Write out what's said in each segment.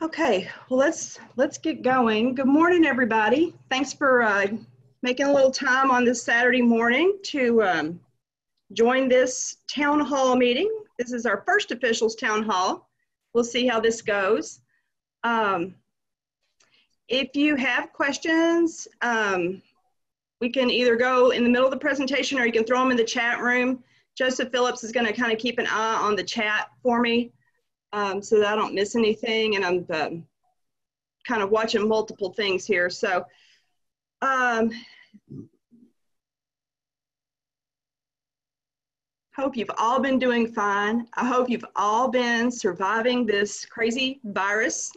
Okay, well, let's get going. Good morning, everybody. Thanks for making a little time on this Saturday morning to join this town hall meeting. This is our first officials town hall. We'll see how this goes. If you have questions, we can either go in the middle of the presentation or you can throw them in the chat room. Joseph Phillips is going to kind of keep an eye on the chat for me. So that I don't miss anything, and I'm kind of watching multiple things here. So hope you've all been doing fine. I hope you've all been surviving this crazy virus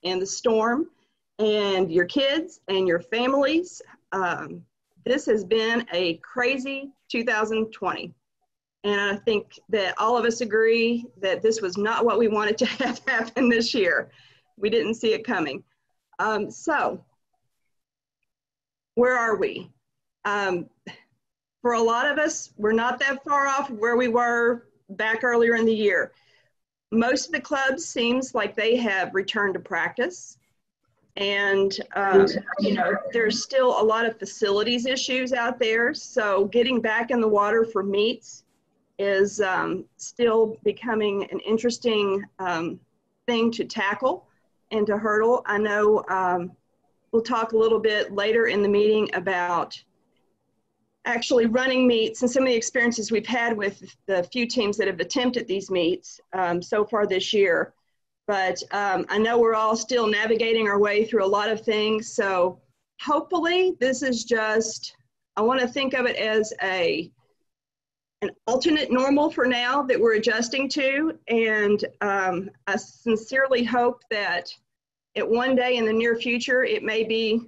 and the storm, and your kids and your families. This has been a crazy 2020. And I think that all of us agree that this was not what we wanted to have happen this year. We didn't see it coming. So where are we? For a lot of us, we're not that far off where we were back earlier in the year. Most of the clubs seems like they have returned to practice. And, you know, there's still a lot of facilities issues out there. So getting back in the water for meets is still becoming an interesting thing to tackle and to hurdle. I know we'll talk a little bit later in the meeting about actually running meets and some of the experiences we've had with the few teams that have attempted these meets so far this year. But I know we're all still navigating our way through a lot of things. So hopefully this is just, I want to think of it as an alternate normal for now that we're adjusting to. And I sincerely hope that at one day in the near future, it may be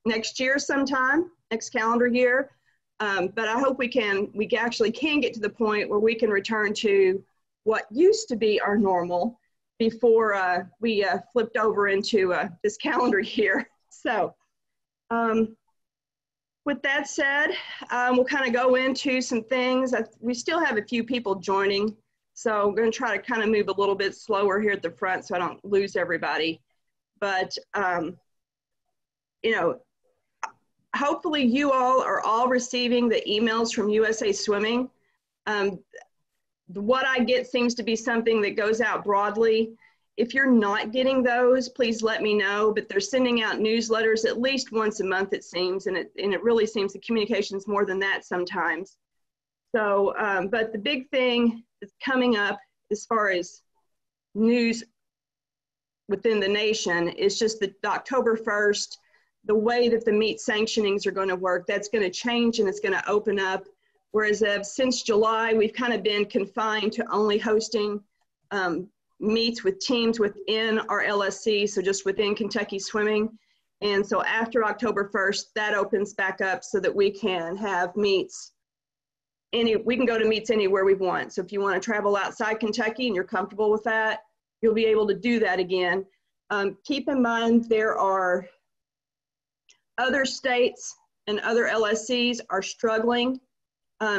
next year sometime, next calendar year. But I hope we actually can get to the point where we can return to what used to be our normal before we flipped over into this calendar year. So with that said, we'll kind of go into some things. We still have a few people joining, so I'm going to try to kind of move a little bit slower here at the front so I don't lose everybody. But, you know, hopefully you all are all receiving the emails from USA Swimming. What I get seems to be something that goes out broadly. If you're not getting those, please let me know, but they're sending out newsletters at least once a month, it seems, and it really seems the communication's more than that sometimes. So, but the big thing that's coming up as far as news within the nation is just that October 1st, the way that the meet sanctionings are going to work, that's going to change and it's going to open up. Whereas since July, we've kind of been confined to only hosting meets with teams within our LSC, so just within Kentucky Swimming. And so after October 1st, that opens back up so that we can have meets. We can go to meets anywhere we want. So if you want to travel outside Kentucky and you're comfortable with that, you'll be able to do that again. Keep in mind there are other states and other LSCs are struggling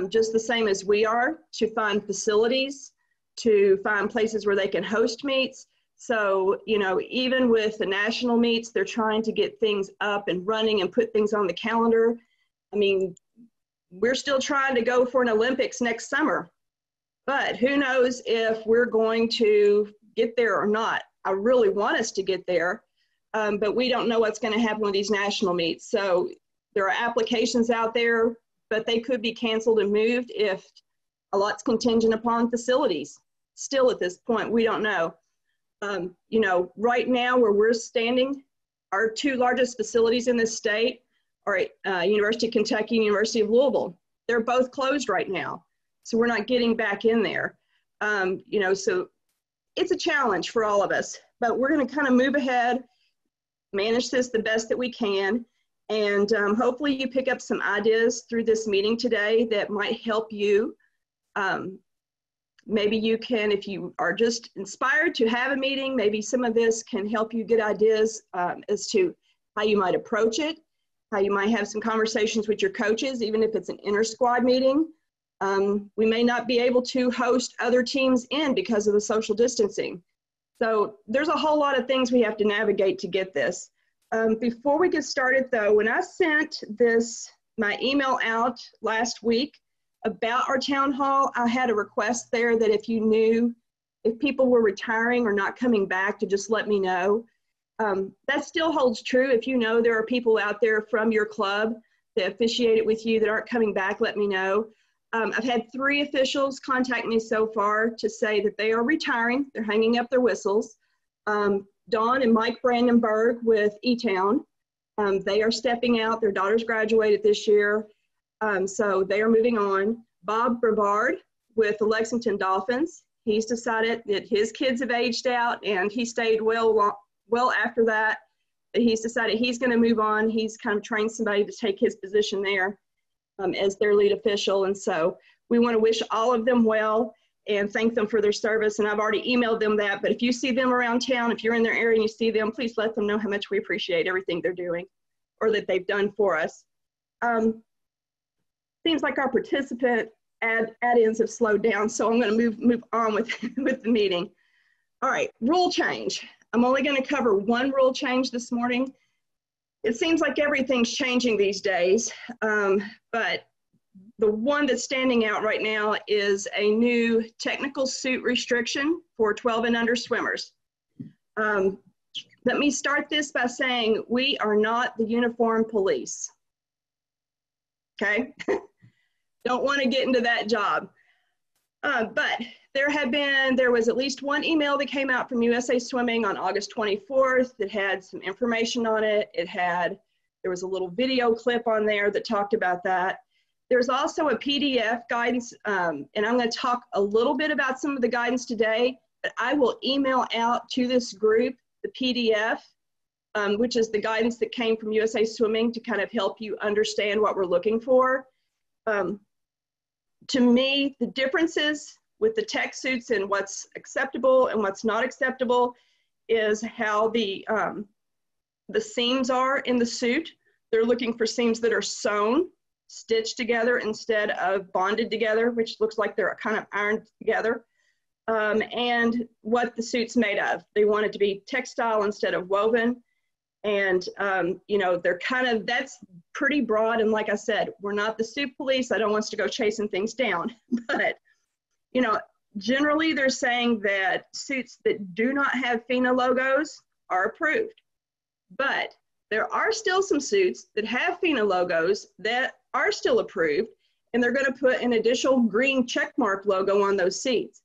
just the same as we are to find facilities, to find places where they can host meets. So, you know, even with the national meets, they're trying to get things up and running and put things on the calendar. I mean, we're still trying to go for an Olympics next summer, but who knows if we're going to get there or not. I really want us to get there, but we don't know what's going to happen with these national meets. So there are applications out there, but they could be canceled and moved if a lot's contingent upon facilities. Still at this point, we don't know. You know, right now where we're standing, our two largest facilities in this state are University of Kentucky and University of Louisville. They're both closed right now. So we're not getting back in there. You know, so it's a challenge for all of us, but we're gonna kind of move ahead, manage this the best that we can. And hopefully you pick up some ideas through this meeting today that might help you. Maybe you can, if you are just inspired to have a meeting, maybe some of this can help you get ideas as to how you might approach it, how you might have some conversations with your coaches, even if it's an inter-squad meeting. We may not be able to host other teams in because of the social distancing. So there's a whole lot of things we have to navigate to get this. Before we get started though, when I sent my email out last week about our town hall, I had a request there that if you knew if people were retiring or not coming back, to just let me know. That still holds true. If you know there are people out there from your club that officiated with you that aren't coming back, let me know. I've had 3 officials contact me so far to say that they are retiring. They're hanging up their whistles. Dawn and Mike Brandenburg with E-Town. They are stepping out. Their daughters graduated this year, so they are moving on. Bob Brevard with the Lexington Dolphins. He's decided that his kids have aged out, and he stayed well after that. He's decided he's going to move on. He's kind of trained somebody to take his position there as their lead official. And so we want to wish all of them well and thank them for their service. And I've already emailed them that, but if you see them around town, if you're in their area and you see them, please let them know how much we appreciate everything they're doing or that they've done for us. Seems like our participant add-ins have slowed down, so I'm going to move on with the meeting. All right, rule change. I'm only going to cover one rule change this morning. It seems like everything's changing these days, but the one that's standing out right now is a new technical suit restriction for 12 and under swimmers. Let me start this by saying we are not the uniform police, okay? Don't want to get into that job. But there was at least one email that came out from USA Swimming on August 24th that had some information on it. There was a little video clip on there that talked about that. There's also a PDF guidance, and I'm going to talk a little bit about some of the guidance today, but I will email out to this group the PDF, which is the guidance that came from USA Swimming to kind of help you understand what we're looking for. To me, the differences with the tech suits and what's acceptable and what's not acceptable is how the seams are in the suit. They're looking for seams that are sewn, stitched together instead of bonded together, which looks like they're kind of ironed together, and what the suit's made of. They want it to be textile instead of woven. And, you know, that's pretty broad. And like I said, we're not the suit police. I don't want us to go chasing things down. But, you know, generally they're saying that suits that do not have FINA logos are approved. But there are still some suits that have FINA logos that are still approved. And they're going to put an additional green checkmark logo on those suits.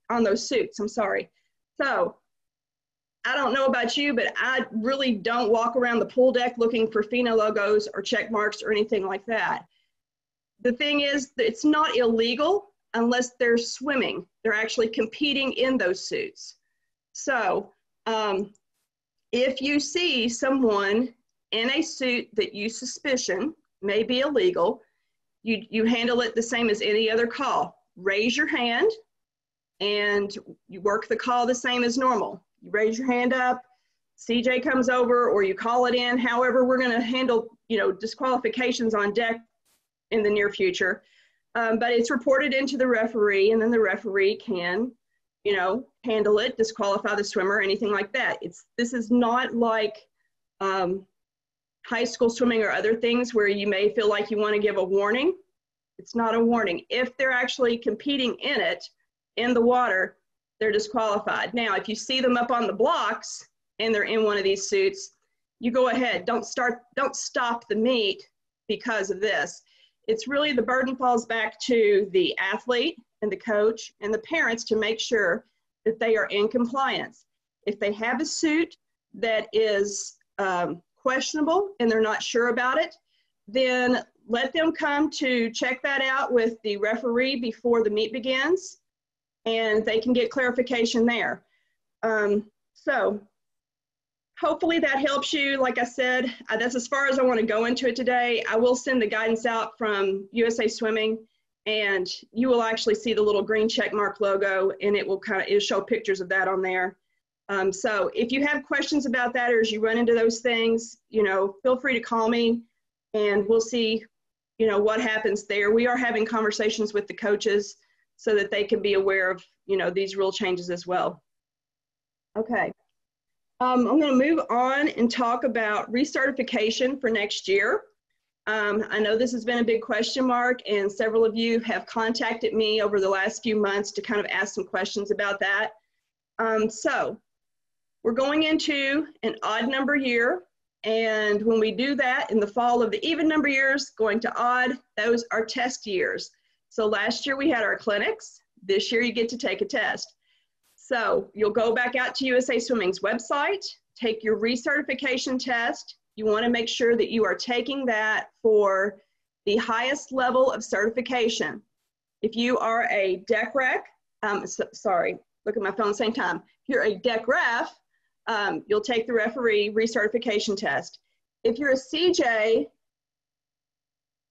So I don't know about you, but I really don't walk around the pool deck looking for FINA logos or check marks or anything like that. The thing is that it's not illegal unless they're swimming. They're actually competing in those suits. So if you see someone in a suit that you suspicion may be illegal, you handle it the same as any other call. Raise your hand and you work the call the same as normal. You raise your hand up, CJ comes over, or you call it in. However, we're going to handle, you know, disqualifications on deck in the near future. But it's reported into the referee, and then the referee can, you know, handle it, disqualify the swimmer, anything like that. This is not like high school swimming or other things where you may feel like you want to give a warning. It's not a warning. If they're actually competing in it, in the water, they're disqualified. Now, if you see them up on the blocks and they're in one of these suits, you go ahead. Don't stop the meet because of this. It's really, the burden falls back to the athlete and the coach and the parents to make sure that they are in compliance. If they have a suit that is questionable and they're not sure about it, then let them come to check that out with the referee before the meet begins, and they can get clarification there. So hopefully that helps you. Like I said, that's as far as I want to go into it today. I will send the guidance out from USA Swimming, and you will actually see the little green check mark logo, and it'll show pictures of that on there. So if you have questions about that, or as you run into those things, you know, feel free to call me, and we'll see, you know, what happens there. We are having conversations with the coaches so that they can be aware of, you know, these rule changes as well. Okay. I'm going to move on and talk about recertification for next year. I know this has been a big question mark, and several of you have contacted me over the last few months to kind of ask some questions about that. So we're going into an odd number year, and when we do that in the fall of the even number years, going to odd, those are test years. So last year we had our clinics. This year you get to take a test. So you'll go back out to USA Swimming's website, take your recertification test. You want to make sure that you are taking that for the highest level of certification. If you are a deck rec, sorry, look at my phone at the same time. If you're a deck ref, you'll take the referee recertification test. If you're a CJ,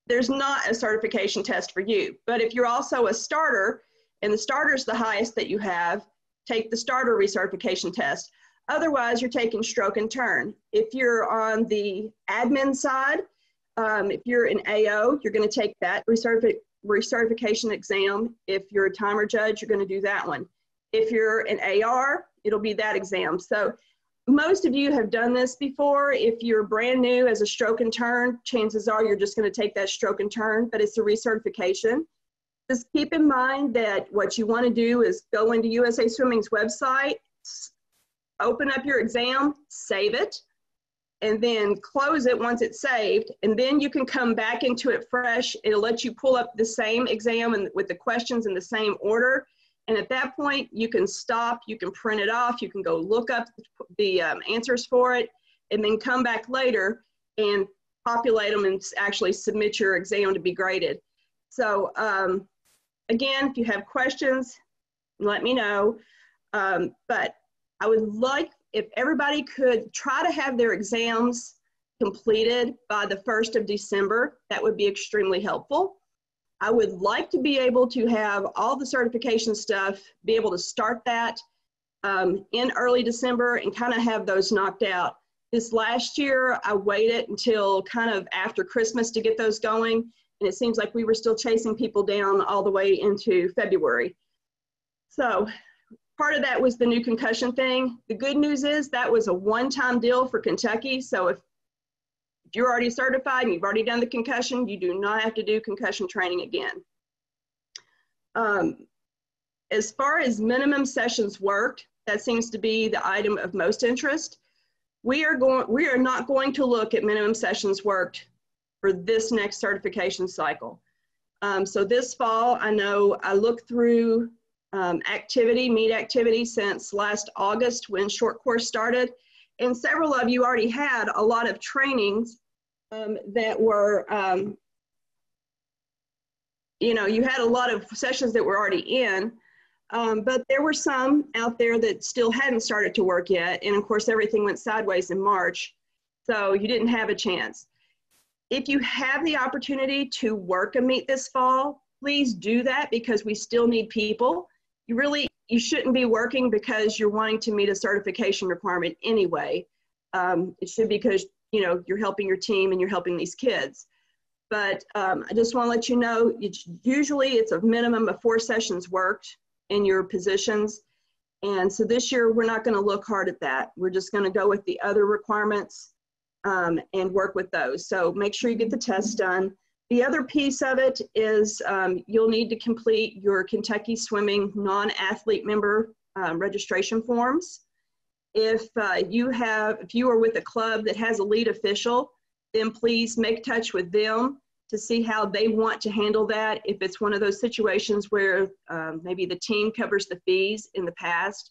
there's not a certification test for you. But if you're also a starter, and the starter's the highest that you have, take the starter recertification test. Otherwise, you're taking stroke and turn. If you're on the admin side, if you're an AO, you're going to take that recertification exam. If you're a timer judge, you're going to do that one. If you're an AR, it'll be that exam. So most of you have done this before. If you're brand new as a stroke and turn, chances are you're just going to take that stroke and turn, but it's a recertification. Just keep in mind that what you want to do is go into USA Swimming's website, open up your exam, save it, and then close it once it's saved, and then you can come back into it fresh. It'll let you pull up the same exam and with the questions in the same order, and at that point you can stop, you can print it off, you can go look up the answers for it, and then come back later and populate them and actually submit your exam to be graded. So again, if you have questions, let me know. But I would like if everybody could try to have their exams completed by the 1st of December. That would be extremely helpful. I would like to be able to have all the certification stuff, be able to start that in early December and kind of have those knocked out. This last year, I waited until kind of after Christmas to get those going. And it seems like we were still chasing people down all the way into February. So part of that was the new concussion thing. The good news is that was a one-time deal for Kentucky. So if you're already certified and you've already done the concussion, you do not have to do concussion training again. As far as minimum sessions worked, that seems to be the item of most interest. We are not going to look at minimum sessions worked for this next certification cycle. So this fall, I know I looked through meet activity since last August when short course started, and several of you already had a lot of trainings that were, you know, you had a lot of sessions that were already in, but there were some out there that still hadn't started to work yet, and of course everything went sideways in March, so you didn't have a chance. If you have the opportunity to work a meet this fall, please do that because we still need people. You shouldn't be working because you're wanting to meet a certification requirement anyway. It should be because, you know, you're helping your team and you're helping these kids. But I just want to let you know, usually it's a minimum of 4 sessions worked in your positions. And so this year, we're not going to look hard at that. We're just going to go with the other requirements and work with those. So make sure you get the test done. The other piece of it is you'll need to complete your Kentucky Swimming non-athlete member registration forms. If you are with a club that has a lead official, then please make touch with them to see how they want to handle that. If it's one of those situations where maybe the team covers the fees in the past.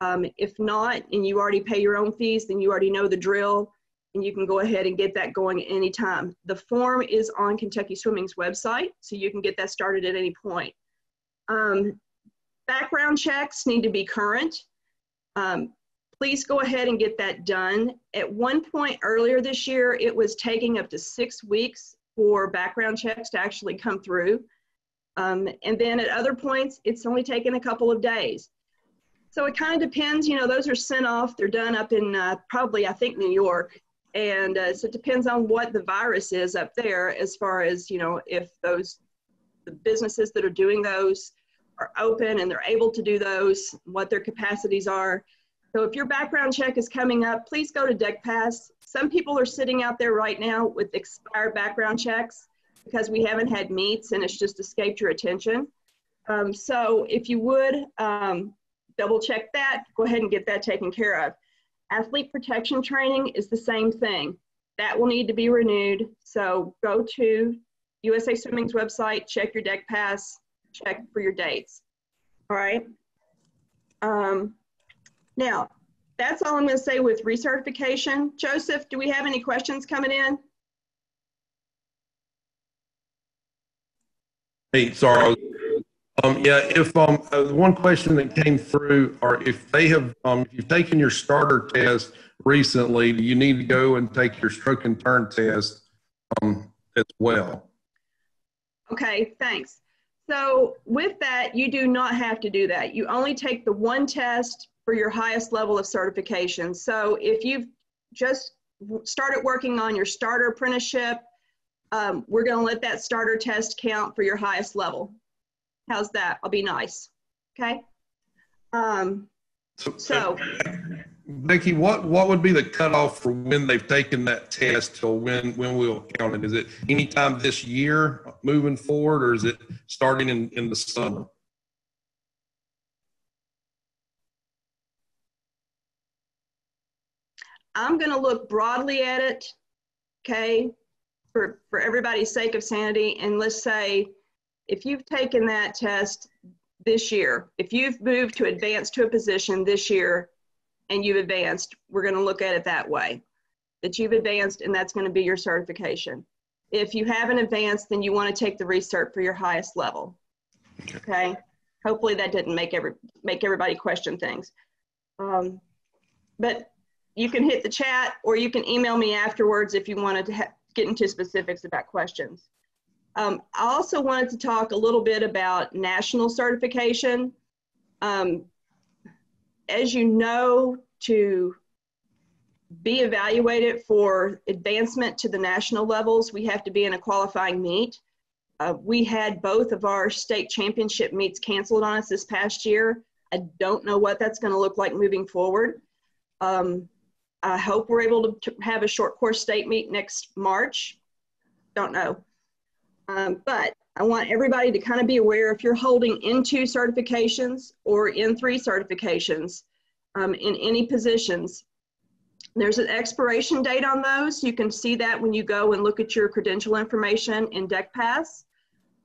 If not, and you already pay your own fees, then you already know the drill. And you can go ahead and get that going at any time. The form is on Kentucky Swimming's website, so you can get that started at any point. Background checks need to be current. Please go ahead and get that done. At one point earlier this year, it was taking up to 6 weeks for background checks to actually come through. And then at other points, it's only taken a couple of days. So it kind of depends, you know, those are sent off, they're done up in probably, I think, New York. And so it depends on what the virus is up there as far as, you know, if the businesses that are doing those are open and they're able to do those, what their capacities are. So if your background check is coming up, please go to DeckPass. Some people are sitting out there right now with expired background checks because we haven't had meets and it's just escaped your attention. So if you would double check that, go ahead and get that taken care of. Athlete protection training is the same thing. That will need to be renewed. So go to USA Swimming's website, check your DeckPass, check for your dates. All right. Now, that's all I'm going to say with recertification. Joseph, do we have any questions coming in? Hey, sorry. Yeah, if one question that came through, or if they have, if you've taken your starter test recently, do you need to go and take your stroke and turn test as well? Okay, thanks. So with that, you do not have to do that. You only take the one test for your highest level of certification. So if you've just started working on your starter apprenticeship, we're going to let that starter test count for your highest level. How's that? I'll be nice. Okay. So Becky, what would be the cutoff for when they've taken that test till when we'll count it? Is it anytime this year moving forward, or is it starting in the summer? I'm going to look broadly at it, okay, for everybody's sake of sanity. And let's say if you've taken that test this year, if you've moved to advance to a position this year and you've advanced, we're going to look at it that way, that you've advanced and that's going to be your certification. If you haven't advanced, then you want to take the recert for your highest level, okay? Hopefully that didn't make everybody question things. But you can hit the chat or you can email me afterwards if you wanted to get into specifics about questions. I also wanted to talk a little bit about national certification. As you know, to be evaluated for advancement to the national levels, we have to be in a qualifying meet. We had both of our state championship meets canceled on us this past year. I don't know what that's going to look like moving forward. I hope we're able to have a short course state meet next March. Don't know. But I want everybody to kind of be aware if you're holding N2 certifications or N3 certifications in any positions, there's an expiration date on those. You can see that when you go and look at your credential information in DeckPass.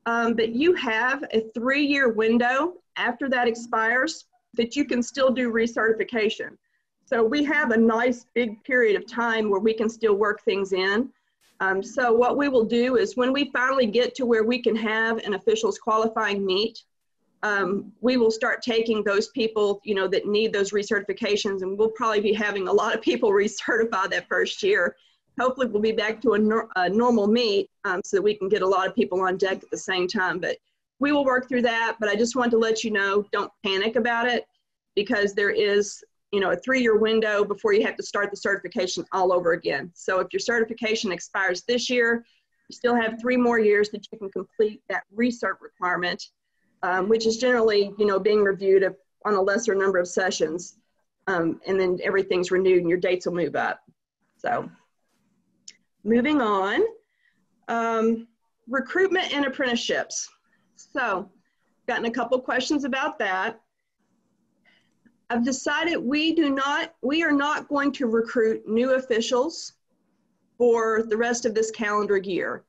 But you have a 3-year window after that expires that you can still do recertification. So we have a nice big period of time where we can still work things in. So what we will do is when we finally get to where we can have an officials qualifying meet, we will start taking those people, you know, that need those recertifications, and we'll probably be having a lot of people recertify that first year. Hopefully we'll be back to a normal meet so that we can get a lot of people on deck at the same time. But we will work through that. But I just wanted to let you know, don't panic about it, because there is, you know, a 3-year window before you have to start the certification all over again. So if your certification expires this year, you still have 3 more years that you can complete that recert requirement, which is generally, you know, being reviewed on a lesser number of sessions, and then everything's renewed and your dates will move up. So moving on, recruitment and apprenticeships. So gotten a couple questions about that. I've decided we are not going to recruit new officials for the rest of this calendar year.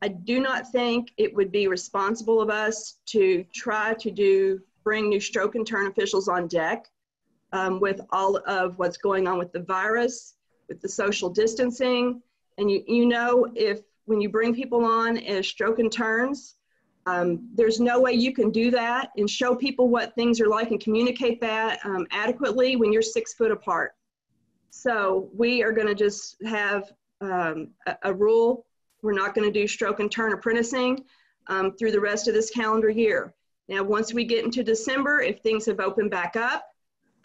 I do not think it would be responsible of us to try to bring new stroke and turn officials on deck with all of what's going on with the virus, with the social distancing. And you know, when you bring people on as stroke and turns, there's no way you can do that and show people what things are like and communicate that adequately when you're 6 foot apart. So we are going to just have a rule. We're not going to do stroke and turn apprenticing through the rest of this calendar year. Now, once we get into December, if things have opened back up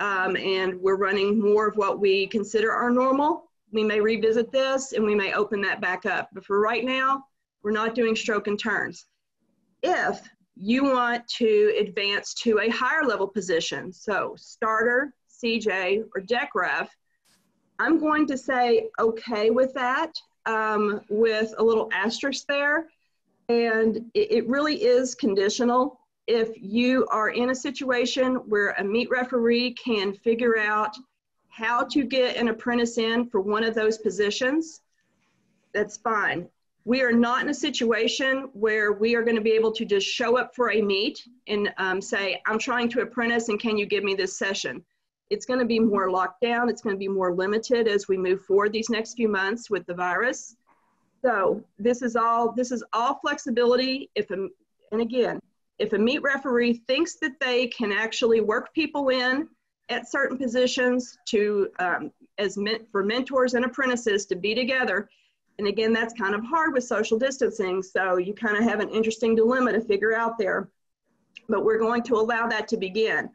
and we're running more of what we consider our normal, we may revisit this and we may open that back up. But for right now, we're not doing stroke and turns. If you want to advance to a higher level position, so starter, CJ, or DECREF, I'm going to say okay with that, with a little asterisk there. And it really is conditional. If you are in a situation where a meet referee can figure out how to get an apprentice in for one of those positions, that's fine. We are not in a situation where we are going to be able to just show up for a meet and say, I'm trying to apprentice and can you give me this session? It's going to be more locked down. It's going to be more limited as we move forward these next few months with the virus. So this is all flexibility. And again, if a meet referee thinks that they can actually work people in at certain positions to for mentors and apprentices to be together, and again, that's kind of hard with social distancing, so you kind of have an interesting dilemma to figure out there. But we're going to allow that to begin.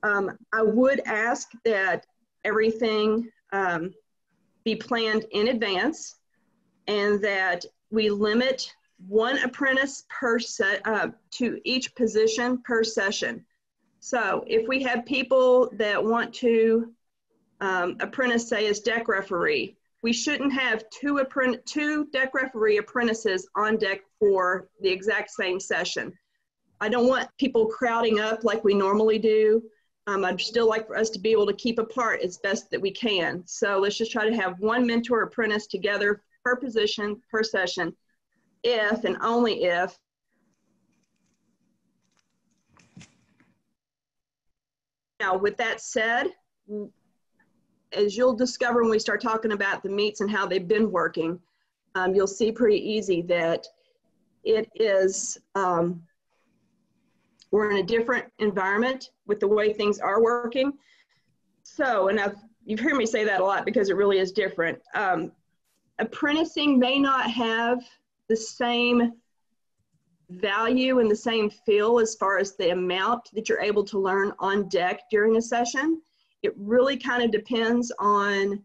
I would ask that everything be planned in advance, and that we limit one apprentice per to each position per session. So if we have people that want to apprentice, say, as deck referee, we shouldn't have two deck referee apprentices on deck for the exact same session. I don't want people crowding up like we normally do. I'd still like for us to be able to keep apart as best that we can. So let's just try to have one mentor apprentice together per position, per session, if and only if. Now, with that said, as you'll discover when we start talking about the meets and how they've been working, you'll see pretty easy that it is, we're in a different environment with the way things are working. So, and you've heard me say that a lot because it really is different. Apprenticing may not have the same value and the same feel as far as the amount that you're able to learn on deck during a session. It really kind of depends on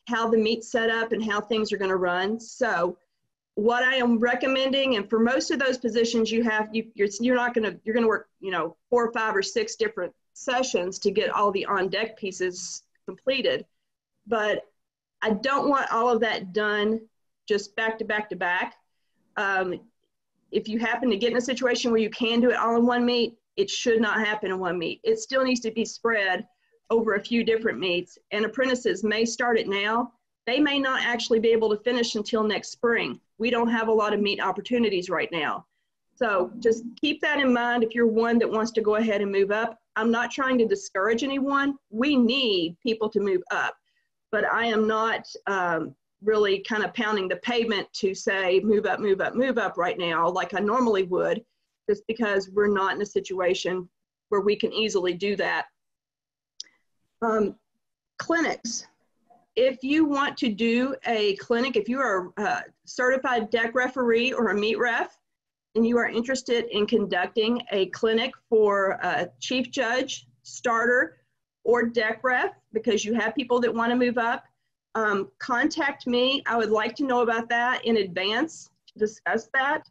how the meet's set up and how things are going to run. So what I am recommending, and for most of those positions you're going to work, 4 or 5 or 6 different sessions to get all the on deck pieces completed. But I don't want all of that done just back to back to back. If you happen to get in a situation where you can do it all in one meet, it should not happen in one meet. It still needs to be spread over a few different meets, and apprentices may start it now. They may not actually be able to finish until next spring. We don't have a lot of meet opportunities right now. So just keep that in mind if you're one that wants to go ahead and move up. I'm not trying to discourage anyone. We need people to move up, but I am not really kind of pounding the pavement to say move up, move up, move up right now like I normally would, just because we're not in a situation where we can easily do that. Clinics. If you want to do a clinic, if you are a certified deck referee or a meet ref, and you are interested in conducting a clinic for a chief judge, starter, or deck ref, because you have people that want to move up, contact me. I would like to know about that in advance to discuss that.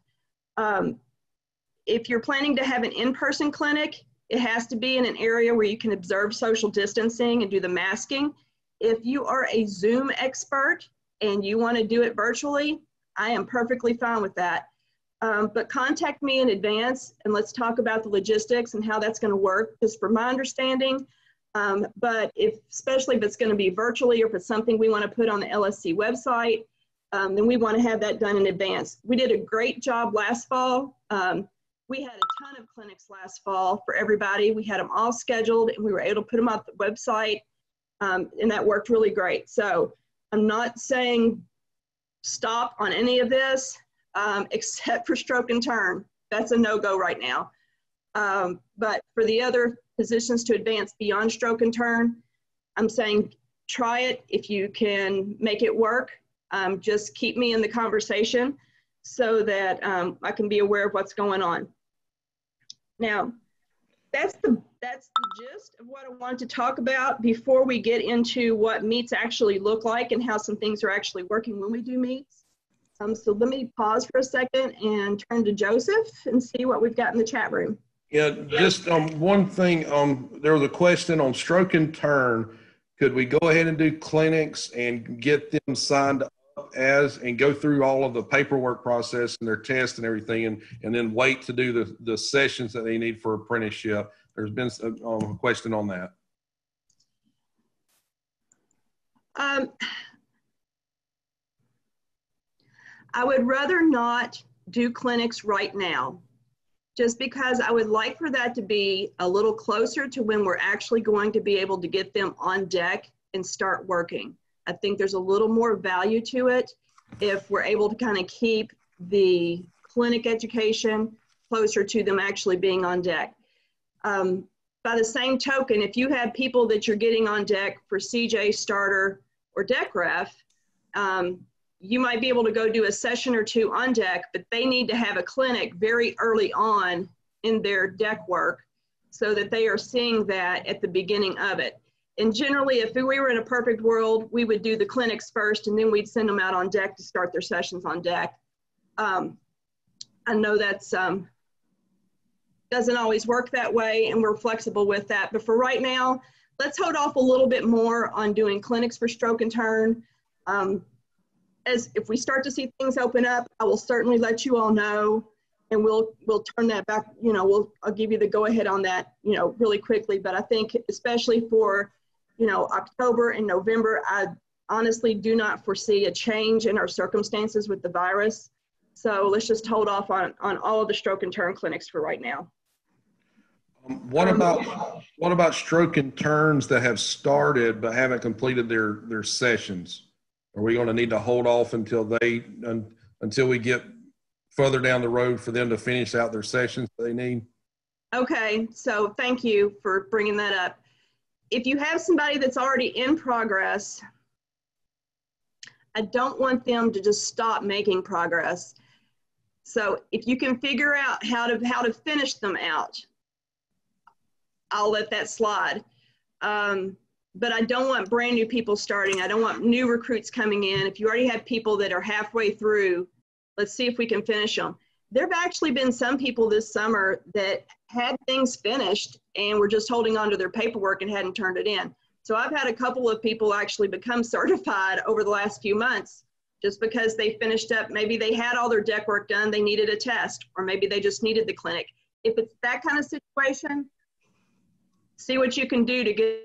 If you're planning to have an in-person clinic, it has to be in an area where you can observe social distancing and do the masking. If you are a Zoom expert and you want to do it virtually, I am perfectly fine with that. But contact me in advance and let's talk about the logistics and how that's going to work, just from my understanding. But especially if it's going to be virtually or if it's something we want to put on the LSC website, then we want to have that done in advance. We did a great job last fall. We had a ton of clinics last fall for everybody. We had them all scheduled and we were able to put them on the website, and that worked really great. So I'm not saying stop on any of this, except for stroke and turn. That's a no-go right now. But for the other positions to advance beyond stroke and turn, I'm saying try it. If you can make it work, just keep me in the conversation so that I can be aware of what's going on. Now, that's the gist of what I wanted to talk about before we get into what meets actually look like and how some things are actually working when we do meets. So let me pause for a second and turn to Joseph and see what we've got in the chat room. Yeah, just one thing. There was a question on stroke and turn. Could we go ahead and do clinics and get them signed up as and go through all of the paperwork process and their tests and everything, and then wait to do the sessions that they need for apprenticeship? There's been a question on that. I would rather not do clinics right now, just because I would like for that to be a little closer to when we're actually going to be able to get them on deck and start working. I think there's a little more value to it if we're able to kind of keep the clinic education closer to them actually being on deck. By the same token, if you have people that you're getting on deck for CJ, starter, or deck ref, you might be able to go do a session or two on deck, but they need to have a clinic very early on in their deck work so that they are seeing that at the beginning of it. And generally, if we were in a perfect world, we would do the clinics first and then we'd send them out on deck to start their sessions on deck. I know that's doesn't always work that way, and we're flexible with that. But for right now, let's hold off a little bit more on doing clinics for stroke and turn. As if we start to see things open up, I will certainly let you all know, and we'll turn that back. You know, I'll give you the go ahead on that, you know, really quickly. But I think especially for, you know, October and November, I honestly do not foresee a change in our circumstances with the virus. So let's just hold off on all of the stroke and turn clinics for right now. What about stroke and turns that have started but haven't completed their sessions? Are we going to need to hold off until we get further down the road for them to finish out their sessions they need? Okay, so thank you for bringing that up. If you have somebody that's already in progress, I don't want them to just stop making progress. So if you can figure out how to finish them out, I'll let that slide. But I don't want brand new people starting. I don't want new recruits coming in. If you already have people that are halfway through, let's see if we can finish them. There have actually been some people this summer that had things finished and were just holding on to their paperwork and hadn't turned it in. So I've had a couple of people actually become certified over the last few months just because they finished up. Maybe they had all their deck work done, they needed a test, or maybe they just needed the clinic. If it's that kind of situation, see what you can do to get.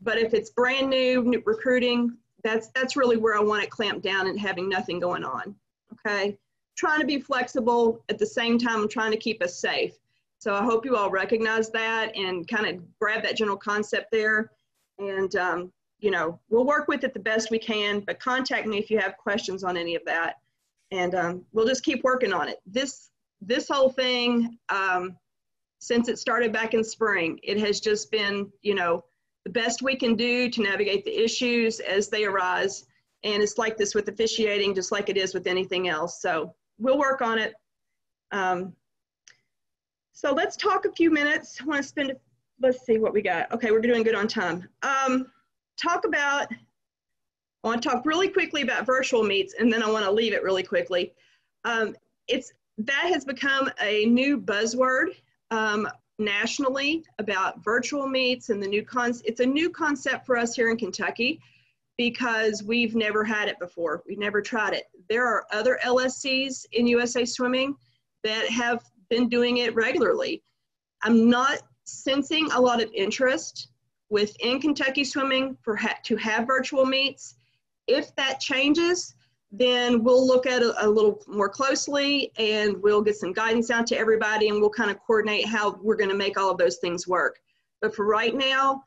But if it's brand new recruiting, that's really where I want it clamped down and having nothing going on, okay? Trying to be flexible, at the same time I'm trying to keep us safe. So I hope you all recognize that and kind of grab that general concept there. And, you know, we'll work with it the best we can, but contact me if you have questions on any of that. And we'll just keep working on it. This whole thing, since it started back in spring, it has just been, you know, the best we can do to navigate the issues as they arise. And it's like this with officiating, just like it is with anything else. So we'll work on it. So let's talk a few minutes. I want to spend, let's see what we got. Okay, we're doing good on time. I want to talk really quickly about virtual meets, and then I want to leave it really quickly. That has become a new buzzword nationally about virtual meets and the new it's a new concept for us here in Kentucky because we've never had it before. We've never tried it. There are other LSCs in USA Swimming that have been doing it regularly. I'm not sensing a lot of interest within Kentucky Swimming to have virtual meets. If that changes, then we'll look at it a little more closely and we'll get some guidance out to everybody and we'll kind of coordinate how we're going to make all of those things work. But for right now,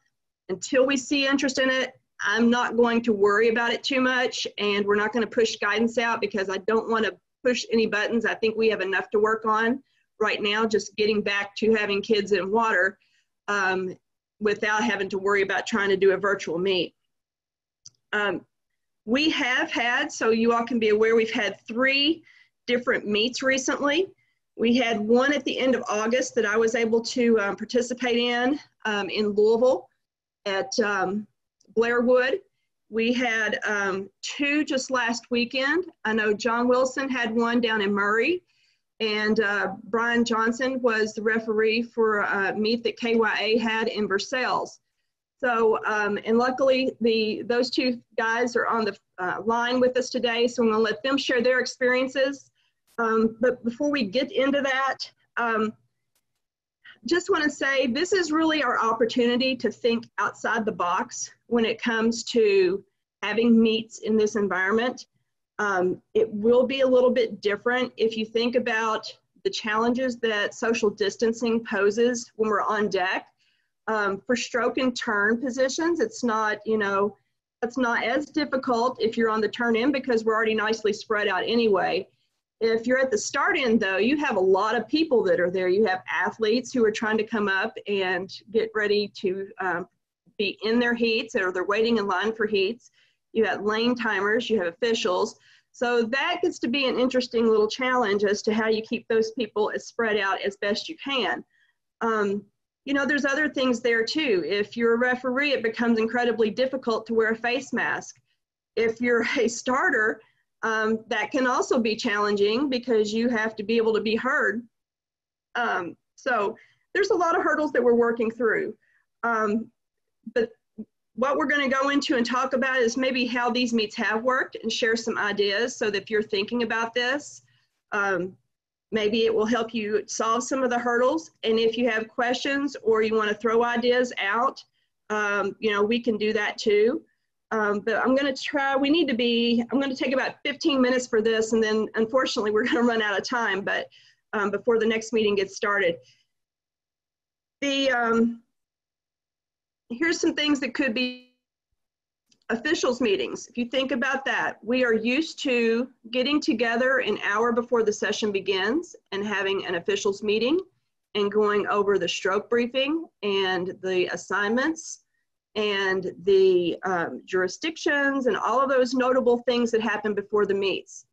until we see interest in it, I'm not going to worry about it too much, and we're not going to push guidance out because I don't want to push any buttons. I think we have enough to work on right now, just getting back to having kids in water without having to worry about trying to do a virtual meet. We have had, so you all can be aware, we've had 3 different meets recently. We had one at the end of August that I was able to participate in Louisville at Blairwood. We had 2 just last weekend. I know John Wilson had one down in Murray. And Brian Johnson was the referee for a meet that KYA had in Versailles. So, and luckily those two guys are on the line with us today, so I'm gonna let them share their experiences. But before we get into that, just wanna say this is really our opportunity to think outside the box when it comes to having meets in this environment. It will be a little bit different if you think about the challenges that social distancing poses when we're on deck. For stroke and turn positions, it's not, you know, it's not as difficult if you're on the turn in because we're already nicely spread out anyway. If you're at the start end though, you have a lot of people that are there. You have athletes who are trying to come up and get ready to be in their heats, or they're waiting in line for heats. You have lane timers, you have officials. So that gets to be an interesting little challenge as to how you keep those people as spread out as best you can. You know, there's other things there too. If you're a referee, it becomes incredibly difficult to wear a face mask. If you're a starter, that can also be challenging because you have to be able to be heard. So there's a lot of hurdles that we're working through. But what we're going to go into and talk about is maybe how these meets have worked and share some ideas so that if you're thinking about this, maybe it will help you solve some of the hurdles. And if you have questions or you want to throw ideas out, you know, we can do that too. But I'm going to try, I'm going to take about 15 minutes for this, and then unfortunately we're going to run out of time, but before the next meeting gets started. Here's some things that could be officials meetings. If you think about that, we are used to getting together an hour before the session begins and having an officials meeting and going over the stroke briefing and the assignments and the jurisdictions and all of those notable things that happen before the meets.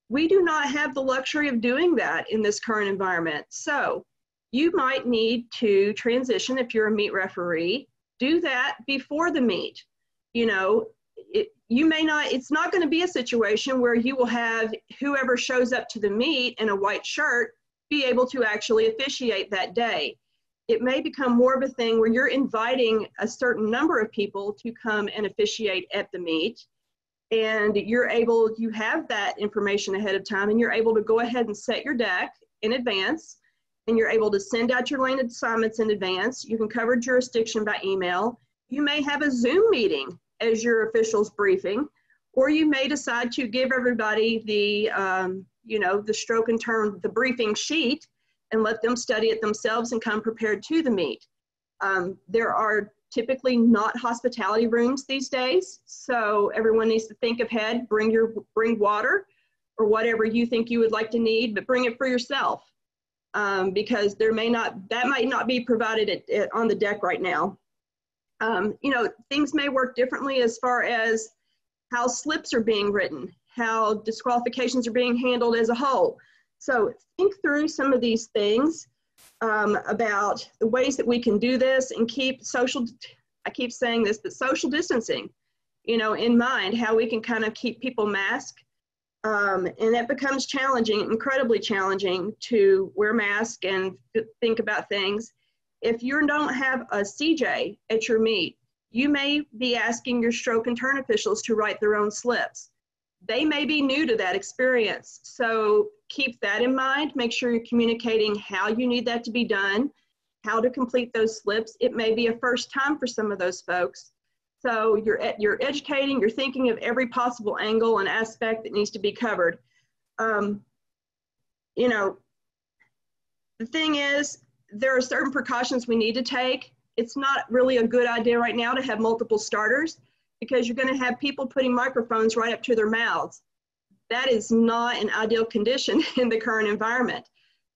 We do not have the luxury of doing that in this current environment. So you might need to transition if you're a meet referee, do that before the meet. You know, it's not going to be a situation where you will have whoever shows up to the meet in a white shirt be able to actually officiate that day. It may become more of a thing where you're inviting a certain number of people to come and officiate at the meet, and you have that information ahead of time, and you're able to go ahead and set your deck in advance, and you're able to send out your lane assignments in advance. You can cover jurisdiction by email. You may have a Zoom meeting as your officials briefing, or you may decide to give everybody the, you know, the stroke and turn, the briefing sheet, and let them study it themselves and come prepared to the meet. There are typically not hospitality rooms these days, so everyone needs to think ahead, bring water or whatever you think you would like to need, but bring it for yourself. Because that might not be provided on the deck right now. You know, things may work differently as far as how slips are being written, how disqualifications are being handled as a whole. So think through some of these things about the ways that we can do this and keep I keep saying this, but social distancing, you know, in mind, how we can kind of keep people masked. And that becomes challenging, incredibly challenging to wear masks and think about things. If you don't have a CJ at your meet, you may be asking your stroke and turn officials to write their own slips. They may be new to that experience. So keep that in mind. Make sure you're communicating how you need that to be done, how to complete those slips. It may be a first time for some of those folks. So you're educating, you're thinking of every possible angle and aspect that needs to be covered. You know, the thing is, there are certain precautions we need to take. It's not really a good idea right now to have multiple starters because you're going to have people putting microphones right up to their mouths. That is not an ideal condition in the current environment.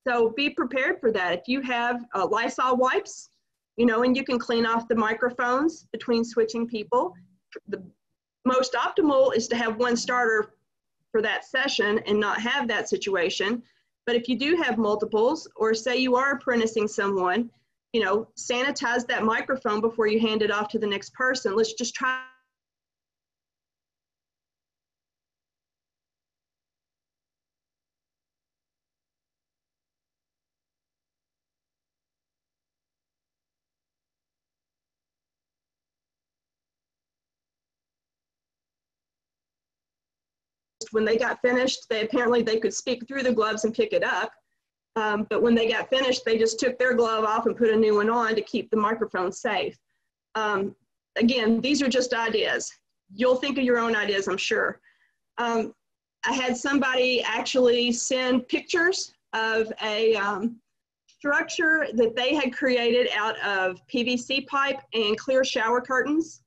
So be prepared for that. If you have Lysol wipes, you know, and you can clean off the microphones between switching people. The most optimal is to have one starter for that session and not have that situation. But if you do have multiples, or say you are apprenticing someone, you know, sanitize that microphone before you hand it off to the next person. Let's just try When they got finished, they could speak through the gloves and pick it up. But when they got finished, they just took their glove off and put a new one on to keep the microphone safe. Again, these are just ideas. You'll think of your own ideas, I'm sure. I had somebody actually send pictures of a structure that they had created out of PVC pipe and clear shower curtains.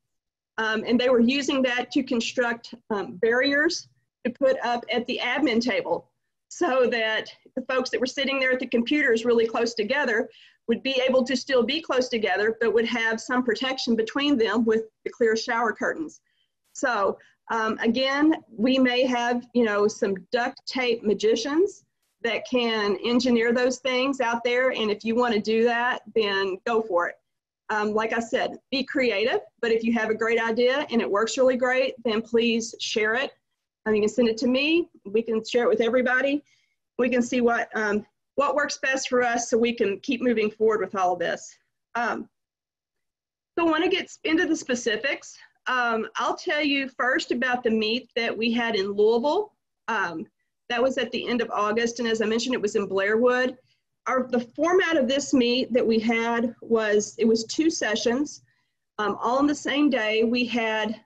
And they were using that to construct barriers to put up at the admin table so that the folks that were sitting there at the computers really close together would be able to still be close together, but would have some protection between them with the clear shower curtains. So again, we may have, you know, some duct tape magicians that can engineer those things out there. And if you want to do that, then go for it. Like I said, be creative, but if you have a great idea and it works really great, then please share it. You can send it to me. We can share it with everybody. We can see what works best for us so we can keep moving forward with all of this. So I want to get into the specifics. I'll tell you first about the meet that we had in Louisville. That was at the end of August, and as I mentioned, it was in Blairwood. The format of this meet that we had was, it was 2 sessions, all on the same day. We had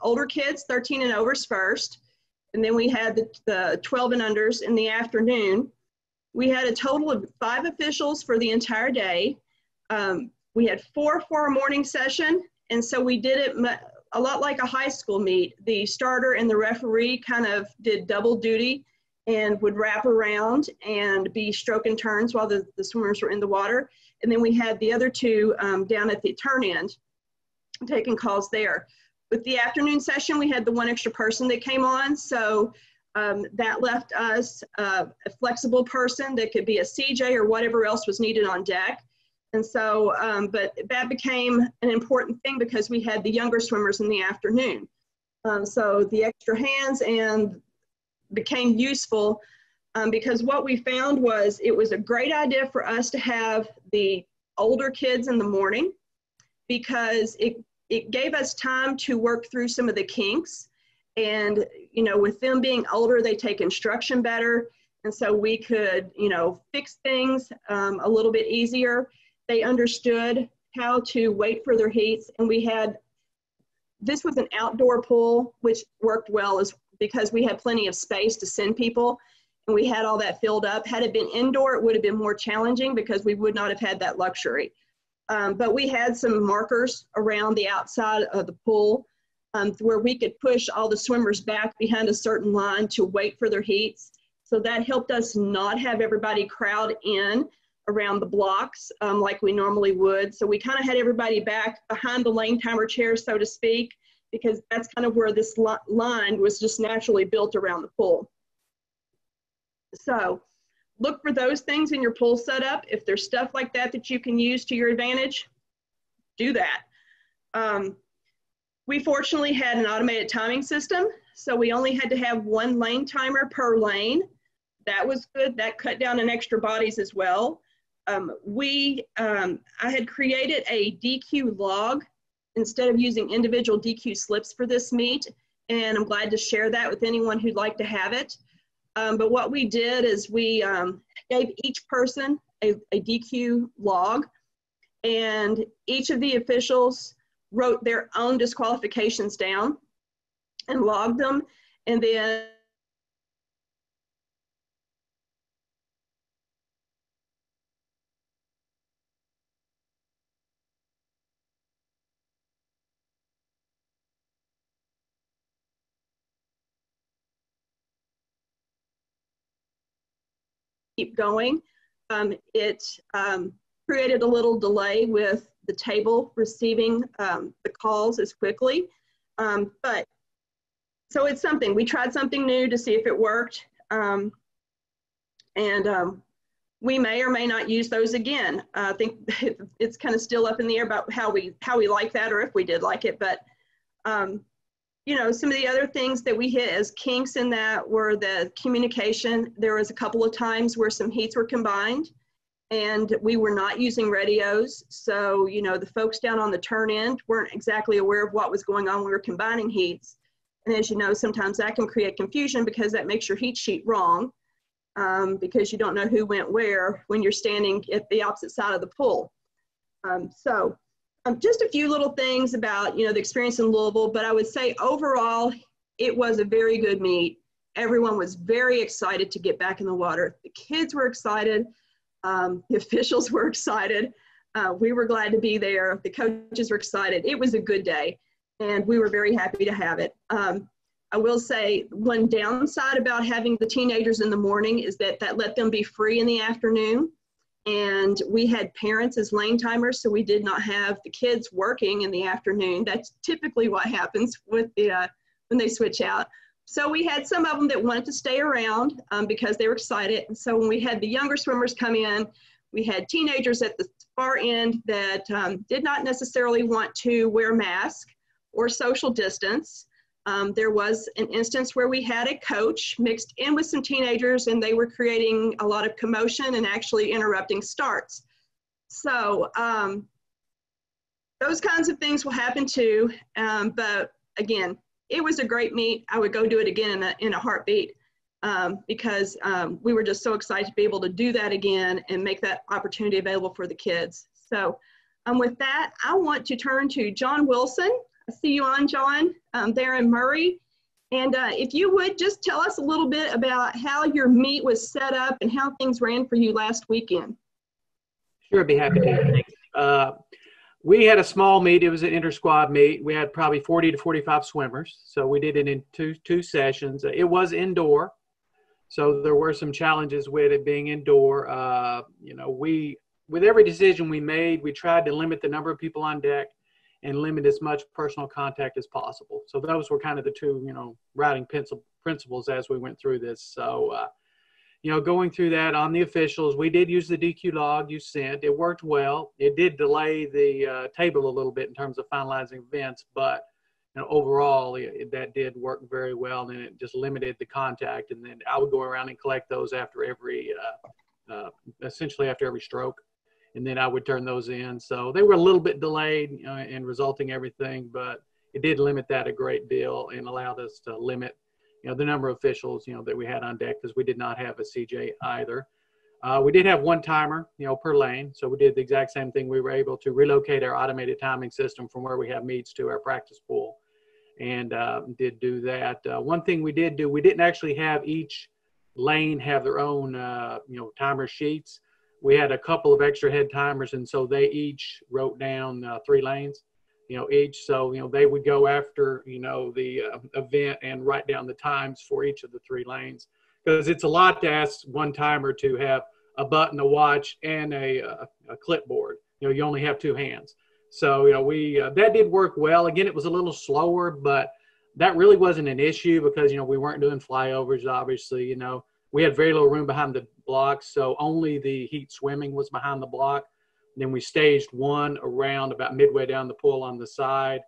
older kids, 13 and overs first, and then we had the 12 and unders in the afternoon. We had a total of 5 officials for the entire day. We had 4 for our morning session, and so we did it a lot like a high school meet. The starter and the referee kind of did double duty and would wrap around and be stroke and turns while the swimmers were in the water. And then we had the other 2 down at the turn end, taking calls there. With the afternoon session, we had the 1 extra person that came on. So that left us a flexible person that could be a CJ or whatever else was needed on deck. And so, but that became an important thing because we had the younger swimmers in the afternoon. So the extra hands and became useful because what we found was it was a great idea for us to have the older kids in the morning because it gave us time to work through some of the kinks. And, you know, with them being older, they take instruction better. And so we could, you know, fix things a little bit easier. They understood how to wait for their heats. And this was an outdoor pool, which worked well because we had plenty of space to send people. And we had all that filled up. Had it been indoor, it would have been more challenging because we would not have had that luxury. But we had some markers around the outside of the pool where we could push all the swimmers back behind a certain line to wait for their heats. So that helped us not have everybody crowd in around the blocks like we normally would. So we kind of had everybody back behind the lane timer chairs, so to speak, because that's kind of where this line was just naturally built around the pool. So look for those things in your pool setup. If there's stuff like that that you can use to your advantage, do that. We fortunately had an automated timing system, so we only had to have 1 lane timer per lane. That was good. That cut down on extra bodies as well. I had created a DQ log instead of using individual DQ slips for this meet, and I'm glad to share that with anyone who'd like to have it. But what we did is we gave each person a DQ log, and each of the officials wrote their own disqualifications down and logged them, and then keep going. It created a little delay with the table receiving the calls as quickly. But so it's something, we tried something new to see if it worked. We may or may not use those again. I think it's kind of still up in the air about how we like that or if we did like it. But you know, some of the other things that we hit as kinks in that were the communication. There was a couple of times where some heats were combined and we were not using radios. So, you know, the folks down on the turn end weren't exactly aware of what was going on when we were combining heats. And as you know, sometimes that can create confusion because that makes your heat sheet wrong, because you don't know who went where when you're standing at the opposite side of the pool. Just a few little things about, the experience in Louisville, but I would say overall, it was a very good meet. Everyone was very excited to get back in the water. The kids were excited. The officials were excited. We were glad to be there. The coaches were excited. It was a good day, and we were very happy to have it. I will say one downside about having the teenagers in the morning is that let them be free in the afternoon. And we had parents as lane timers, so we did not have the kids working in the afternoon. That's typically what happens with when they switch out. So we had some of them that wanted to stay around because they were excited. And so when we had the younger swimmers come in, we had teenagers at the far end that did not necessarily want to wear masks or social distance. There was an instance where we had a coach mixed in with some teenagers, and they were creating a lot of commotion and actually interrupting starts. So those kinds of things will happen too. But again, it was a great meet. I would go do it again in a heartbeat because we were just so excited to be able to do that again and make that opportunity available for the kids. So with that, I want to turn to John Wilson. I see you on, John, there in Murray. And if you would just tell us a little bit about how your meet was set up and how things ran for you last weekend. Sure, I'd be happy to. We had a small meet. It was an inter-squad meet. We had probably 40 to 45 swimmers. So we did it in two sessions. It was indoor. So there were some challenges with it being indoor. With every decision we made, we tried to limit the number of people on deck and limit as much personal contact as possible. So those were kind of the two, routing principles as we went through this. So, going through that on the officials, we did use the DQ log you sent. It worked well. It did delay the table a little bit in terms of finalizing events, but overall, that did work very well, and it just limited the contact. And then I would go around and collect those after essentially after every stroke. And then I would turn those in. So they were a little bit delayed in resulting everything, but it did limit that a great deal and allowed us to limit, the number of officials, that we had on deck because we did not have a CJ either. We did have one timer, per lane. So we did the exact same thing. We were able to relocate our automated timing system from where we have meets to our practice pool and did do that. One thing we did do, we didn't actually have each lane have their own, timer sheets. We had a couple of extra head timers, and so they each wrote down 3 lanes, each. So, they would go after, the event and write down the times for each of the 3 lanes. Because it's a lot to ask one timer to have a button, a watch, and a clipboard. You only have 2 hands. So, that did work well. Again, it was a little slower, but that really wasn't an issue because, we weren't doing flyovers, obviously, We had very little room behind the blocks, so only the heat swimming was behind the block. Then we staged one around about midway down the pool on the side,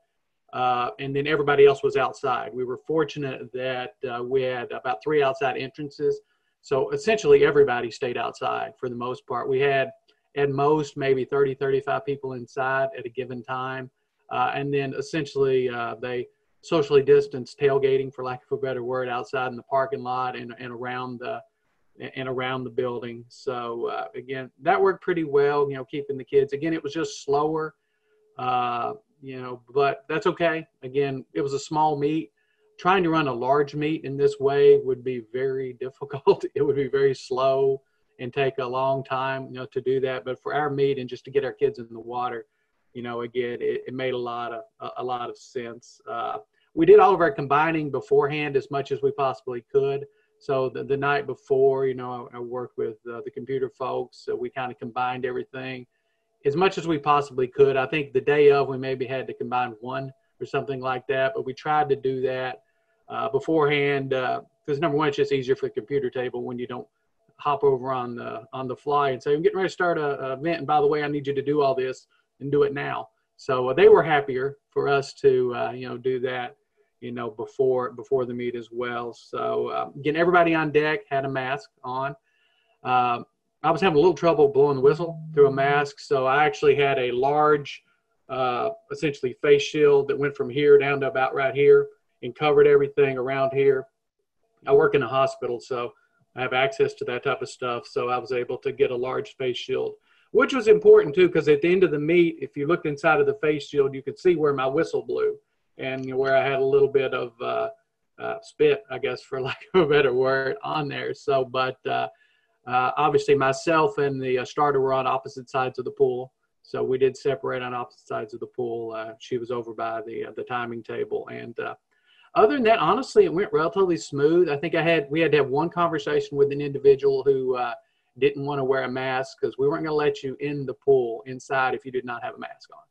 and then everybody else was outside. We were fortunate that we had about 3 outside entrances, so essentially everybody stayed outside for the most part. We had at most maybe 30, 35 people inside at a given time, and then essentially they socially distanced tailgating, for lack of a better word, outside in the parking lot and around the building. So again, that worked pretty well, keeping the kids. Again, it was just slower, but that's okay. Again, it was a small meet. Trying to run a large meet in this way would be very difficult. It would be very slow and take a long time, to do that. But for our meet and just to get our kids in the water, again, it made a lot of sense. We did all of our combining beforehand as much as we possibly could. So the night before, I worked with the computer folks. So we kind of combined everything as much as we possibly could. I think the day of, we maybe had to combine 1 or something like that. But we tried to do that beforehand because, number one, it's just easier for the computer table when you don't hop over on the fly and say, I'm getting ready to start a event. And by the way, I need you to do all this and do it now. So they were happier for us to, do that. Before the meet as well. So again, everybody on deck had a mask on. I was having a little trouble blowing the whistle through a mask. So I actually had a large, essentially face shield that went from here down to about right here. and covered everything around here. I work in a hospital, so I have access to that type of stuff. So I was able to get a large face shield, which was important too, because at the end of the meet, if you looked inside of the face shield, you could see where my whistle blew and where I had a little bit of spit, I guess, for lack of a better word, on there. So, but obviously myself and the starter were on opposite sides of the pool. So we did separate on opposite sides of the pool. She was over by the timing table. And other than that, honestly, it went relatively smooth. I think we had to have one conversation with an individual who didn't want to wear a mask, because we weren't going to let you in the pool inside if you did not have a mask on.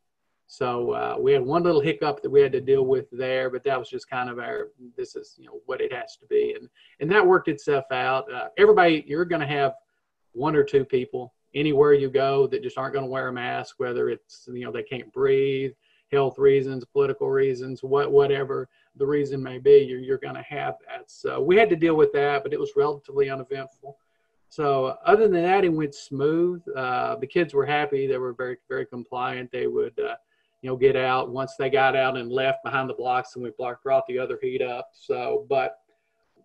So we had one little hiccup that we had to deal with there, but that was just kind of this is, what it has to be. And that worked itself out. Everybody, you're going to have one or two people anywhere you go that just aren't going to wear a mask, whether it's, they can't breathe, health reasons, political reasons, whatever the reason may be, you're going to have that. So we had to deal with that, but it was relatively uneventful. So other than that, it went smooth. The kids were happy. They were very, very compliant. They would, get out once they got out and left behind the blocks, and we brought the other heat up. So, but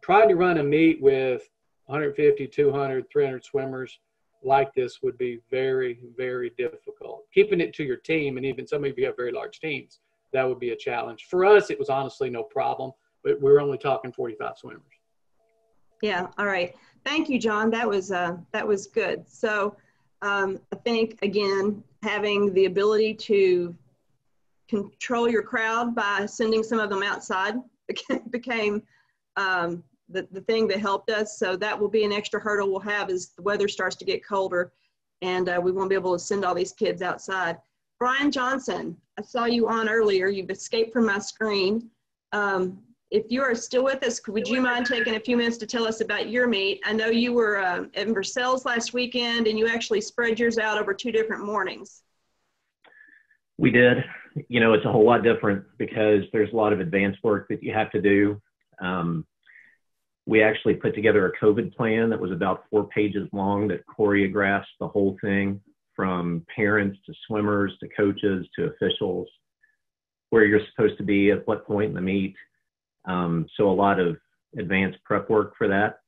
trying to run a meet with 150, 200, 300 swimmers like this would be very, very difficult. Keeping it to your team, and even some of you have very large teams, that would be a challenge. For us, it was honestly no problem, but we're only talking 45 swimmers. Yeah. All right. Thank you, John. That was good. So I think, again, having the ability to control your crowd by sending some of them outside became the thing that helped us. So that will be an extra hurdle we'll have as the weather starts to get colder, and we won't be able to send all these kids outside. Brian Johnson, I saw you on earlier. You've escaped from my screen. If you are still with us, would you mind taking a few minutes to tell us about your meet? I know you were at Versailles last weekend, and you actually spread yours out over 2 different mornings. We did. It's a whole lot different because there's a lot of advanced work that you have to do. We actually put together a COVID plan that was about 4 pages long that choreographs the whole thing, from parents to swimmers to coaches to officials, where you're supposed to be at what point in the meet. So a lot of advanced prep work for that.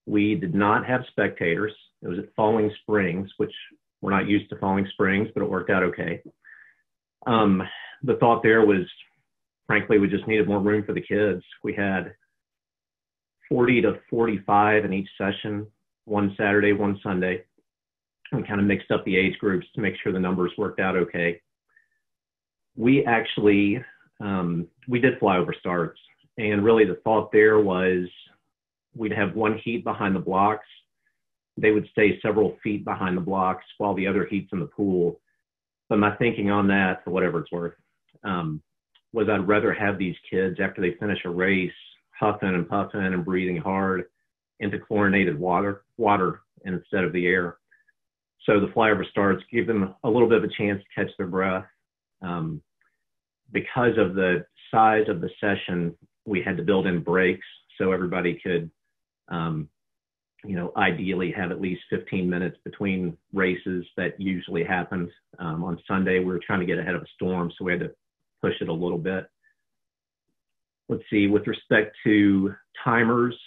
We did not have spectators. It was at Falling Springs, which we're not used to Falling Springs, but it worked out okay. The thought there was, frankly, we just needed more room for the kids. We had 40 to 45 in each session, one Saturday, one Sunday. We kind of mixed up the age groups to make sure the numbers worked out okay. We actually, we did fly over starts. And really the thought there was we'd have one heat behind the blocks. They would stay several feet behind the blocks while the other heat's in the pool. But my thinking on that, for whatever it's worth, was I'd rather have these kids, after they finish a race, huffing and puffing and breathing hard into chlorinated water instead of the air. So the flyover starts give them a little bit of a chance to catch their breath. Because of the size of the session, we had to build in breaks so everybody could, ideally have at least 15 minutes between races. That usually happens. On Sunday, we were trying to get ahead of a storm, so we had to push it a little bit. Let's see, with respect to timers,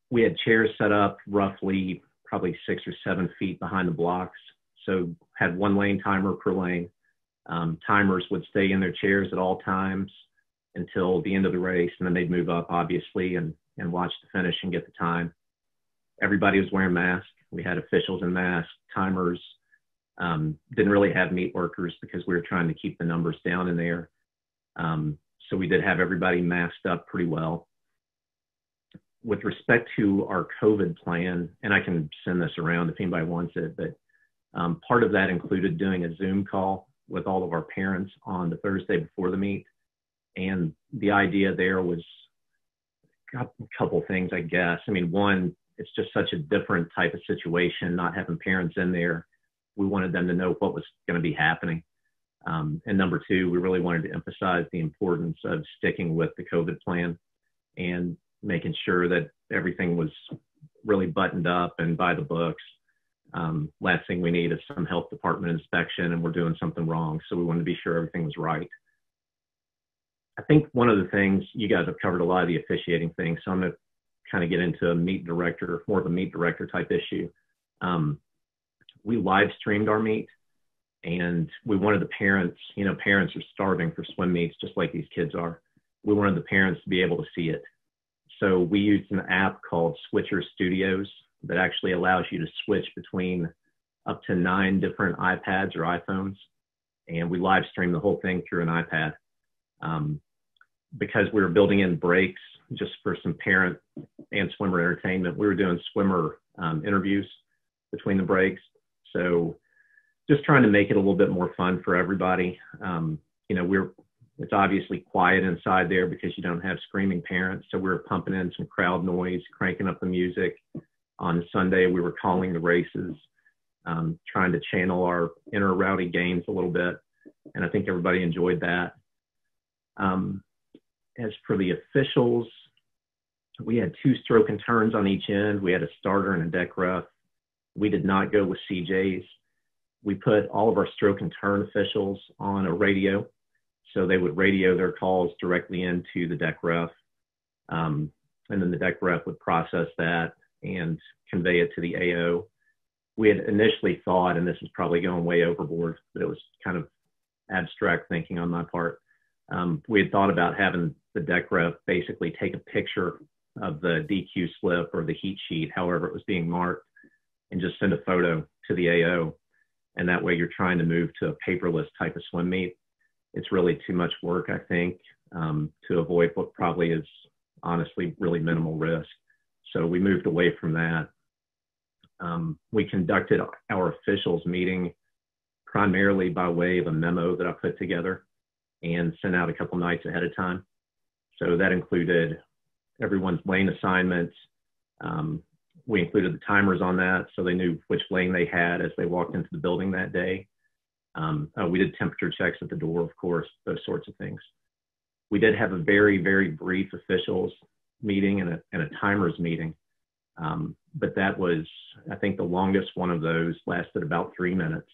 we had chairs set up roughly probably 6 or 7 feet behind the blocks. So had 1 lane timer per lane. Timers would stay in their chairs at all times until the end of the race, and then they'd move up, obviously, and watch the finish and get the time. Everybody was wearing masks. We had officials in masks, timers. Didn't really have meet workers because we were trying to keep the numbers down in there. So we did have everybody masked up pretty well. With respect to our COVID plan, and I can send this around if anybody wants it, but part of that included doing a Zoom call with all of our parents on the Thursday before the meet. And the idea there was a couple things, I guess. I mean, one, it's just such a different type of situation, not having parents in there. We wanted them to know what was going to be happening. And number 2, we really wanted to emphasize the importance of sticking with the COVID plan and making sure that everything was really buttoned up and by the books. Last thing we need is some health department inspection and we're doing something wrong. So we wanted to be sure everything was right. I think one of the things, you guys have covered a lot of the officiating things, so I'm going to kind of get into a meet director, more of a meet director type issue. We live streamed our meet, and we wanted the parents, you know, parents are starving for swim meets just like these kids are. We wanted the parents to be able to see it. So we used an app called Switcher Studios that actually allows you to switch between up to 9 different iPads or iPhones. And we live streamed the whole thing through an iPad. Because we were building in breaks just for some parent and swimmer entertainment, we were doing swimmer interviews between the breaks. So just trying to make it a little bit more fun for everybody. You know, it's obviously quiet inside there because you don't have screaming parents. So we were pumping in some crowd noise, cranking up the music. On Sunday, we were calling the races, trying to channel our inner rowdy games a little bit. And I think everybody enjoyed that. As for the officials, we had 2 stroke and turns on each end. We had a starter and a deck ref. We did not go with CJs. We put all of our stroke and turn officials on a radio. So they would radio their calls directly into the deck ref. And then the deck ref would process that and convey it to the AO. We had initially thought, and this is probably going way overboard, but it was kind of abstract thinking on my part. We had thought about having the deck ref basically take a picture of the DQ slip or the heat sheet, however it was being marked, and just send a photo to the AO. And that way you're trying to move to a paperless type of swim meet. It's really too much work, I think, to avoid what probably is honestly really minimal risk. So we moved away from that. We conducted our officials meeting primarily by way of a memo that I put together and sent out a couple nights ahead of time. So that included everyone's lane assignments. We included the timers on that so they knew which lane they had as they walked into the building that day. We did temperature checks at the door, of course, those sorts of things. We did have a very, very brief officials meeting and a timers meeting. But that was, I think the longest one of those lasted about 3 minutes.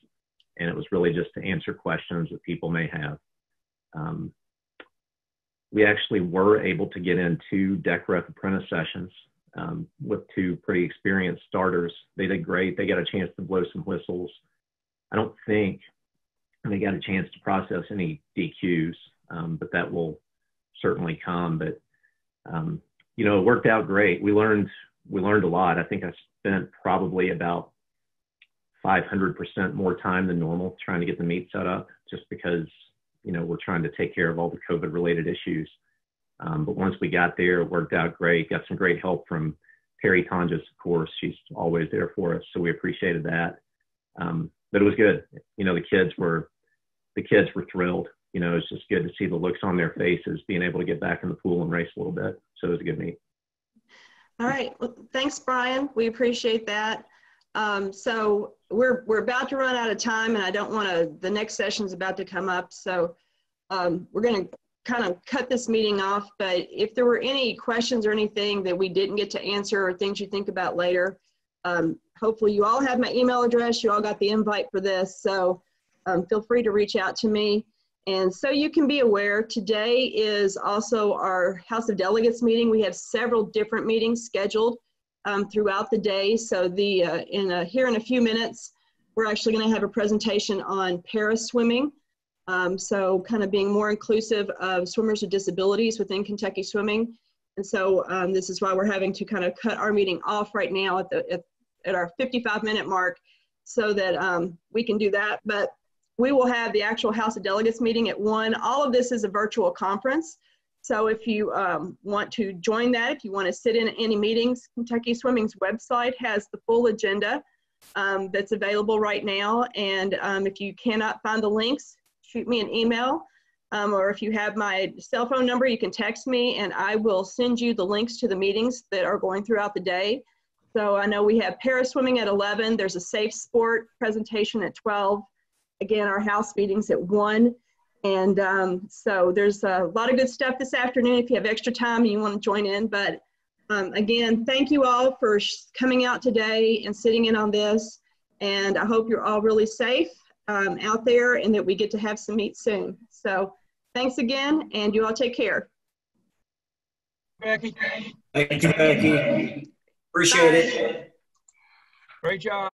And it was really just to answer questions that people may have. We actually were able to get in 2 deck ref apprentice sessions with 2 pretty experienced starters. They did great. They got a chance to blow some whistles. I don't think they got a chance to process any DQs, but that will certainly come. But, you know, it worked out great. We learned a lot. I think I spent probably about 500% more time than normal trying to get the meet set up, just because, you know, we're trying to take care of all the COVID related issues. But once we got there, it worked out great. Got some great help from Terry Tonjes, of course. She's always there for us, so we appreciated that. But it was good. You know, the kids were thrilled. You know, it's just good to see the looks on their faces, being able to get back in the pool and race a little bit. So it was a good meet. All right. Well, thanks, Brian. We appreciate that. So we're about to run out of time, and I don't want to, the next session is about to come up. So we're going to kind of cut this meeting off, but if there were any questions or anything that we didn't get to answer or things you think about later, hopefully you all have my email address. You all got the invite for this. So feel free to reach out to me. And so you can be aware, today is also our House of Delegates meeting. We have several different meetings scheduled throughout the day. So here in a few minutes, we're actually going to have a presentation on para-swimming. So kind of being more inclusive of swimmers with disabilities within Kentucky swimming. And so this is why we're having to kind of cut our meeting off right now at our 55-minute mark so that we can do that. But we will have the actual House of Delegates meeting at 1. All of this is a virtual conference. So if you want to join that, if you want to sit in any meetings, Kentucky Swimming's website has the full agenda that's available right now. And if you cannot find the links, shoot me an email. Or if you have my cell phone number, you can text me and I will send you the links to the meetings that are going throughout the day. So I know we have para-swimming at 11. There's a safe sport presentation at 12. Again, our house meeting's at 1. And so there's a lot of good stuff this afternoon if you have extra time and you want to join in. But again, thank you all for coming out today and sitting in on this. And I hope you're all really safe out there and that we get to have some meet soon. So Thanks again, and you all take care. Becky. Thank you, Becky. Appreciate it. Great job.